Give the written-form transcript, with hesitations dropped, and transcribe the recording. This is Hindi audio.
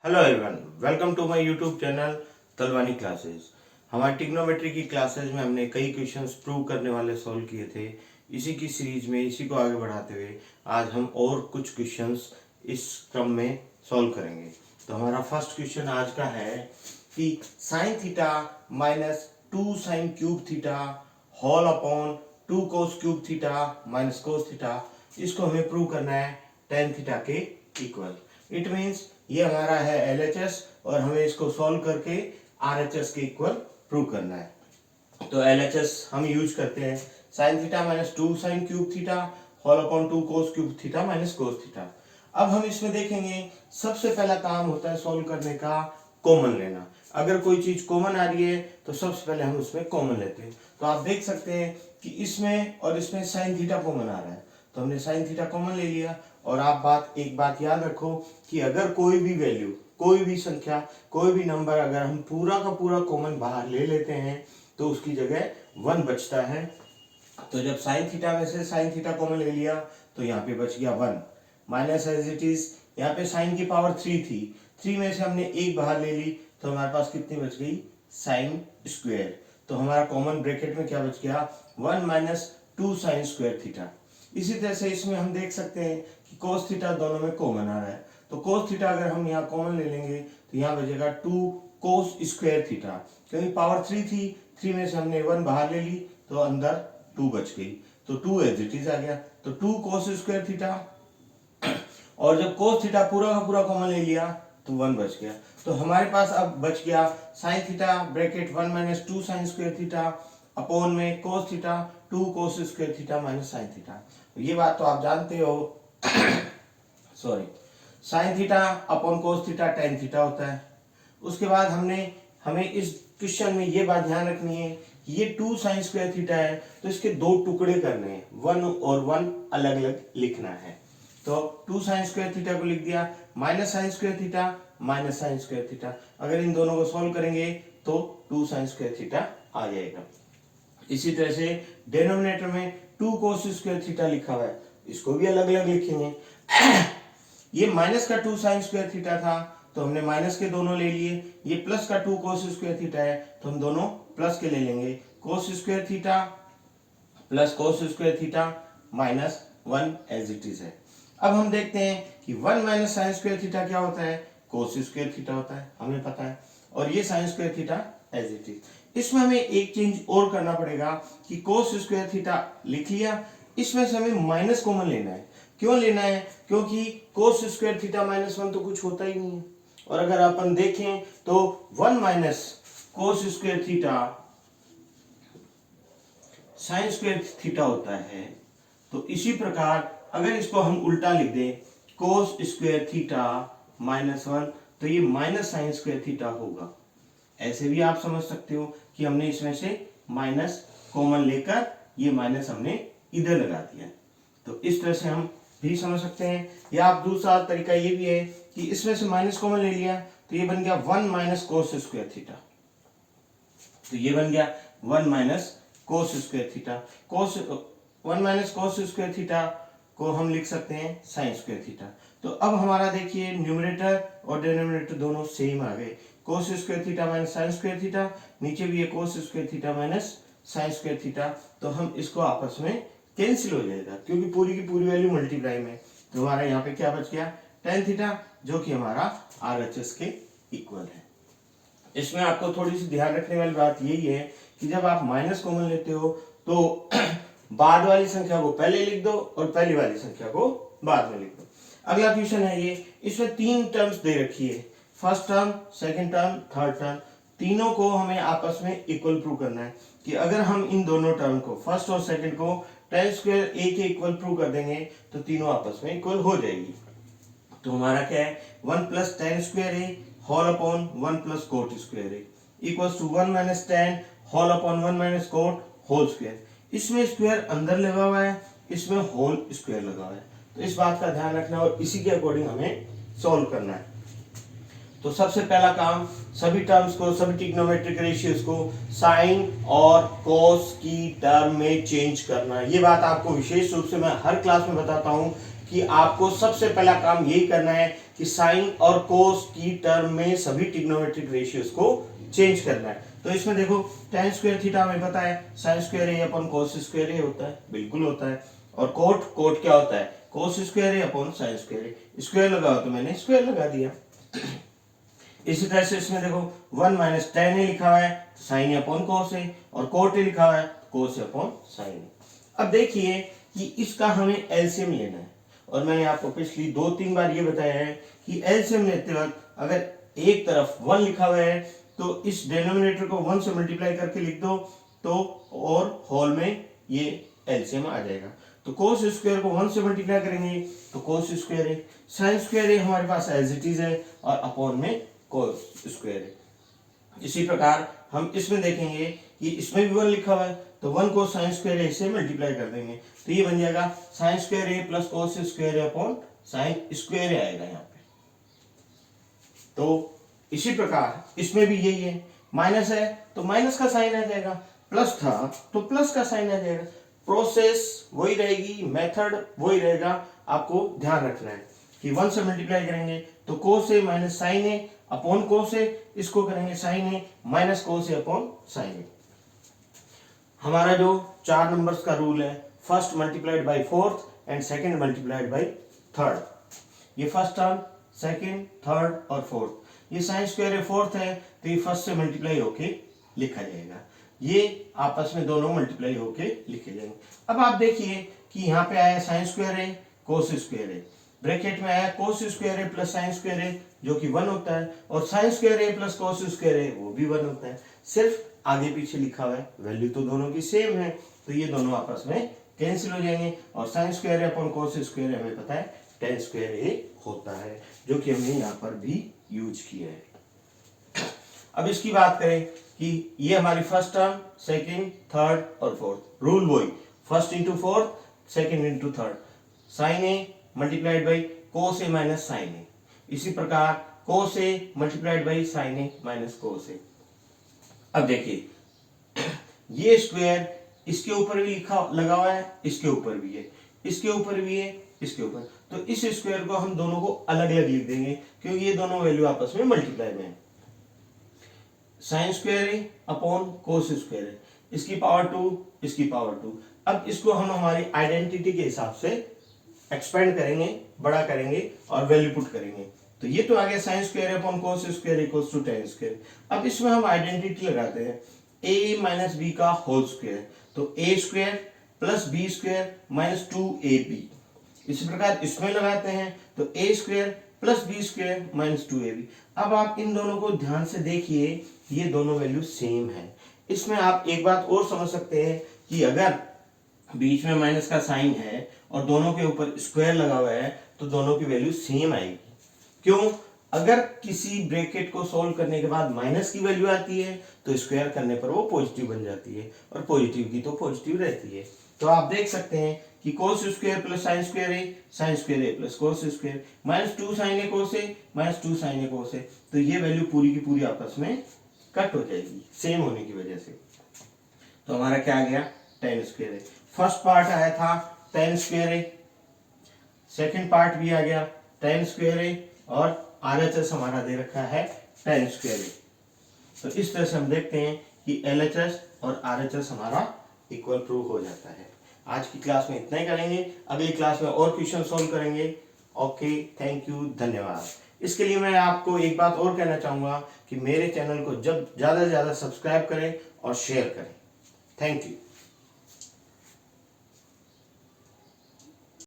Hello everyone, welcome to my YouTube channel Talwani classes. हमारी ट्रिग्नोमेट्री की क्लासेस में हमने कई क्वेश्चंस प्रूव करने वाले सॉल्व किए थे। इसी की सीरीज में इसी को आगे बढ़ाते हुए आज हम और कुछ क्वेश्चंस इस क्रम में सॉल्व करेंगे। तो हमारा फर्स्ट क्वेश्चन आज का है कि sine theta minus 2 sine cube theta whole upon 2 cos cube theta minus cos theta, इसको हमें प्रूव करना है टेन थीटा के इक्वल। इट मीन्स ये हमारा है LHS और हमें इसको सॉल्व करके RHS के इक्वल प्रूव करना है। तो LHS हम यूज करते हैं sine theta minus 2 sine cube theta whole upon 2 cos cube theta minus cos theta. अब हम इसमें देखेंगे सबसे पहला काम होता है सॉल्व करने का कॉमन लेना। अगर कोई चीज कॉमन आ रही है तो सबसे पहले हम उसमें कॉमन लेते हैं। तो आप देख सकते हैं कि इसमें और इसमें साइन थीटा कॉमन आ रहा है, तो हमने साइन थीटा कॉमन ले लिया। और आप एक बात याद रखो कि अगर कोई भी वैल्यू, कोई भी संख्या, कोई भी नंबर अगर हम पूरा का पूरा कॉमन बाहर ले लेते हैं तो उसकी जगह 1 बचता है। तो जब साइन थीटा में से साइन थीटा कॉमन ले लिया तो यहाँ पे बच गया 1 माइनस एज इट इज। यहाँ पे साइन की पावर 3 थी, 3 में से हमने 1 बाहर ले ली तो हमारे पास कितनी बच गई, साइन स्क्वायर। तो हमारा कॉमन ब्रैकेट में क्या बच गया, 1 माइनस 2 साइन स्क्वायर थीटा। इसी तरह से इसमें हम देख सकते हैं कि कोस थीटा दोनों में कॉमन आ रहा है, तो कोस थीटा अगर हम यहाँ कॉमन ले लेंगे तो यहाँ बचेगा 2 कोस स्क्वायर थीटा। क्योंकि पावर 3 थी, 3 में से हमने 1 बाहर ले ली तो अंदर 2 बच गई, तो 2 एज इट इज आ गया। तो 2 कोस स्क्वायर थीटा, और जब कोस थीटा पूरा का पूरा कॉमन ले लिया तो 1 बच गया। तो हमारे पास अब बच गया sine theta bracket 1 minus 2 sine square theta upon में cos theta 2 cos square theta minus sine theta. ये बात तो आप जानते हो sorry, sine theta upon cos theta tan theta होता है। उसके बाद हमें इस क्वेश्चन में ये बात ध्यान रखनी है कि ये 2 साइन स्क्वायर थीटा है तो इसके 2 टुकड़े करने हैं, 1 और 1 अलग अलग लिखना है। तो 2 साइन स्क्वायर थीटा को लिख दिया minus sign square theta minus sign square theta. अगर इन दोनों को सॉल्व करेंगे तो 2 साइन स्क्वायर थीटा आ जाएगा। इसी तरह से डिनोमिनेटर में 2 कोस स्क्वायर थीटा लिखा हुआ है, इसको भी अलग अलग लिखेंगे। ये माइनस का 2 साइन स्क्वायर थीटा था तो हमने माइनस के दोनों ले लिए। ये प्लस का 2 कोस स्क्वायर थीटा है तो हम दोनों प्लस के ले लेंगे। Cos square theta plus cos square theta minus 1 as it is है। अब हम देखते हैं कि 1 माइनस साइन स्क्वायर थीटा क्या होता है, कोस स्क्वायर थीटा होता है, हमें पता है। और ये sine square theta as it is. इसमें हमें एक चेंज और करना पड़ेगा कि कोस स्क्वायर थीटा लिख लिया, इसमें से हमें माइनस कॉमन लेना है। क्यों लेना है, क्योंकि कोस स्क्वायर थीटा माइनस 1 तो कुछ होता ही नहीं है। और अगर अपन देखें तो 1 minus cos square theta sine square theta होता है। तो इसी प्रकार अगर इसको हम उल्टा लिख दें कोस स्क्वायर थीटा माइनस 1 तो ये माइनस साइन स्क्वायर थीटा होगा। ऐसे भी आप समझ सकते हो कि हमने इसमें से माइनस कॉमन लेकर ये माइनस हमने इधर लगा दिया। तो इस तरह से हम भी समझ सकते हैं। या आप दूसरा तरीका ये भी है कि इसमें से माइनस कॉमन ले लिया तो ये बन गया 1 माइनस कोस स्क्वायर थीटा। तो ये बन गया 1 minus cos square theta. 1 minus cos square theta को हम लिख सकते हैं साइन स्क्वायर थीटा। तो अब हमारा देखिए न्यूमरेटर और डिनोमिनेटर दोनों सेम आ गए, कोस square theta minus sign square theta, नीचे भी है कोस square theta minus sign square theta. तो हम इसको आपस में कैंसिल हो जाएगा क्योंकि पूरी की पूरी वैल्यू मल्टीप्लाई में। तो हमारा यहाँ पे क्या बच गया, टेन थीटा, जो कि हमारा RHS के इक्वल है। इसमें आपको थोड़ी सी ध्यान रखने वाली बात यही है कि जब आप माइनस कॉमन लेते हो तो बाद वाली संख्या को पहले लिख दो और पहली वाली संख्या को बाद में लिख दो। अगला क्वेश्चन है ये, इसमें 3 टर्म्स दे रखी है, first term, second term, third term. तीनों को हमें आपस में इक्वल प्रूव करना है कि अगर हम इन दोनों टर्म को, फर्स्ट और सेकंड को टेन स्क्वायर ए के इक्वल प्रूव कर देंगे तो तीनों आपस में इक्वल हो जाएगी। तो हमारा क्या है, 1 plus tan square A whole upon 1 plus cot square A equals to 1 minus tan whole upon 1 minus cot whole square. इसमें स्क्वायर अंदर लगा हुआ है, इसमें होल स्क्वायर लगा हुआ है। तो इस बात का ध्यान रखना और इसी के अकॉर्डिंग हमें सॉल्व करना है। तो सबसे पहला काम सभी टर्म्स को, सभी ट्रिग्नोमेट्रिक रेशियोज को साइन और कोस की टर्म में चेंज करना। ये बात आपको विशेष रूप से मैं हर क्लास में बताता हूँ कि आपको सबसे पहला काम यही करना है कि साइन और कोस की टर्म में सभी ट्रिग्नोमेट्रिक रेशियोज को चेंज करना है। तो इसमें देखो tan स्क्वायर थीटा हमें पता है sin square a upon cos square a होता है, बिल्कुल होता है। और कोट क्या होता है cos square a upon sin square a, square लगाओ तो मैंने स्क्वायर लगा दिया। इसी तरह से इसमें देखो 1 माइनस tan a लिखा हुआ है sin a upon cos a, और cot a लिखा हुआ है cos a upon sin a। अब देखिए कि इसका हमें एलसीएम लेना है, और मैंने आपको पिछली 2-3 बार ये बताया है कि एलसीएम लेते वक्त अगर एक तरफ 1 लिखा हुआ है तो इस डिनोमिनेटर को 1 से मल्टीप्लाई करके लिख दो तो और होल में ये एलसीएम आ जाएगा। तो कोस स्क्वायर को 1 से मल्टीप्लाई करेंगे तो कोस स्क्वायर है, साइन स्क्वायर है हमारे पास एज इट इज है, और अपॉन में कोस स्क्वायर है। इसी प्रकार हम इसमें देखेंगे कि इसमें भी 1 लिखा हुआ है तो 1 को साइन स्क्वायर ए से मल्टीप्लाई कर देंगे तो ये बन जाएगा साइन स्क्वायर ए प्लस कोस स्क्वायर ए अपॉन साइन स्क्वायर ए आएगा यहाँ पे। तो इसी प्रकार इसमें भी यही है, माइनस है तो माइनस का साइन आ जाएगा, प्लस था तो प्लस का साइन आ जाएगा। प्रोसेस वही रहेगी, मेथड वही रहेगा, आपको ध्यान रखना है कि 1 से मल्टीप्लाई करेंगे तो कोस A minus sine A upon कोस ए, इसको करेंगे sign A minus cos A upon sine ए। हमारा जो 4 नंबर्स का रूल है, first multiplied by fourth and second multiplied by third. ये फर्स्ट टर्म, सेकंड, थर्ड और फोर्थ, ये साइन स्क्वायर फोर्थ है तो ये फर्स्ट से मल्टीप्लाई होके लिखा जाएगा, ये आपस में दोनों मल्टीप्लाई होके लिखे जाएंगे। अब आप देखिए कि यहाँ पे आया साइन स्क्वायर है कोस स्क्वायर है, ब्रैकेट में आया कोस स्क्वायर है प्लस साइन स्क्वायर है जो कि 1 होता है, और साइन स्क्वायर है प्लस कोस स्क्वायर है वो भी 1 होता है, सिर्फ आगे पीछे लिखा हुआ है, वैल्यू तो दोनों की सेम है तो ये दोनों आपस में कैंसिल हो जाएंगे, और साइन स्क्वायर है अपॉन कोस स्क्वायर हमें पता है tan स्क्वायर ए होता है, जो कि हमने यहाँ पर भी यूज किया है। अब इसकी बात करें कि ये हमारी फर्स्ट टर्म, सेकंड, थर्ड और फोर्थ, रूल वही first into fourth, second into third, sine A multiplied by cos A minus sine A, इसी प्रकार cos A multiplied by sine A minus cos A. अब देखिए ये स्क्वायर इसके ऊपर भी लिखा लगा हुआ है, इसके ऊपर भी है, इसके ऊपर भी है, इसके ऊपर, तो इस स्क्वायर को हम दोनों को अलग अलग लिख देंगे क्योंकि ये दोनों वैल्यू आपस में मल्टीप्लाई में है। साइन स्क्वायर है अपॉन कोस स्क्वायर है, इसकी पावर 2, इसकी पावर 2। अब इसको हम हमारी आइडेंटिटी के हिसाब से एक्सपेंड करेंगे, बड़ा करेंगे और वैल्यू पुट करेंगे, तो ये तो आ गया sine square upon cos square equals to tan square. अब इसमें हम आइडेंटिटी लगाते हैं a माइनस बी का होल स्क्वायर, तो a square plus B square minus 2ab। इसी प्रकार इसमें लगाते हैं तो a square plus B square minus 2ab। अब आप इन दोनों को ध्यान से देखिए, ये दोनों वैल्यू सेम है। इसमें आप एक बात और समझ सकते हैं कि अगर बीच में माइनस का साइन है और दोनों के ऊपर स्क्वायर लगा हुआ है तो दोनों की वैल्यू सेम आएगी। क्यों? अगर किसी ब्रैकेट को सॉल्व करने के बाद माइनस की वैल्यू आती है तो स्क्वायर करने पर वो पॉजिटिव बन जाती है, और पॉजिटिव की तो पॉजिटिव रहती है। तो आप देख सकते हैं कि cos square plus sine square है, साइन स्क्वायर है plus cos square, minus 2 sine A cos है माइनस 2 साइन ए कोस है, तो ये वैल्यू पूरी की पूरी आपस में कट हो जाएगी सेम होने की वजह से। तो हमारा क्या आ गया tan स्क्वायर है। फर्स्ट पार्ट आया था tan स्क्वायर है, सेकंड पार्ट भी आ गया tan स्क्वायर है, और RHS हमारा दे रखा है tan स्क्वायर है। तो इस तरह से हम देखते हैं कि LHS और RHS हमारा इक्वल प्रूफ हो जाता है। आज की क्लास में इतना ही करेंगे, अगली क्लास में और क्वेश्चन सॉल्व करेंगे। ओके, थैंक यू, धन्यवाद। इसके लिए मैं आपको एक बात और कहना चाहूंगा कि मेरे चैनल को जब ज्यादा से ज्यादा सब्सक्राइब करें और शेयर करें। Thank you.